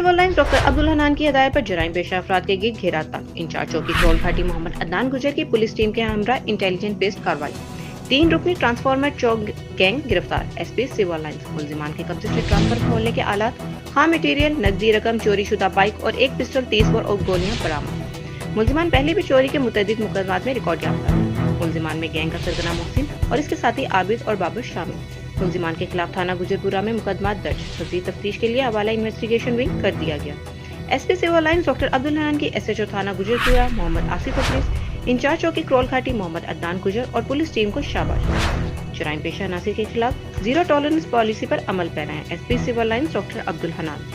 Civil Lines doctor Abdul Hanan की हदायत पर जराइम पेशा अफराद के घेरा तक। इंचार्ज चौकी क्रॉल घाटी मोहम्मद अदनान गुजर की पुलिस टीम के हमरा इंटेलिजेंस बेस्ड कार्रवाई। 3 रुकनी ट्रांसफार्मर चौक गैंग गिरफ्तार। SP civil lines. मुलजिमान के कब्जे से ट्रांसफर खोलने के आलात, खाम मटेरियल, नकदी रकम, चोरी शुदा बाइक और एक पिस्टल, 30 बोर और गोलियां बरामद। मुलजिमान पहले भी चोरी के मुतअद्दिद मुकदमात में रिकॉर्ड याफ्ता है। मुलजिमान में गैंग का सरगना मोहसिन और इसके साथी आबिद और बाबर शामिल। मुलजिमान के खिलाफ थाना गुजरपुरा में मुकदमा दर्ज। मज़ीद तफ्तीश के लिए हवाला इन्वेस्टिगेशन विंग कर दिया गया। SP civil Lines doctor Abdul Hanan की एसएचओ थाना गुजरपुरा मोहम्मद आसिफ अफरीज, इंचार्ज चौकी क्रॉल घाटी मोहम्मद अदनान गुजर और पुलिस टीम को शाबाश। जराइम पेशा नासिर के खिलाफ जीरो टॉलरेंस पॉलिसी पर अमल पैरा है। SP civil Lines doctor Abdul Hanan.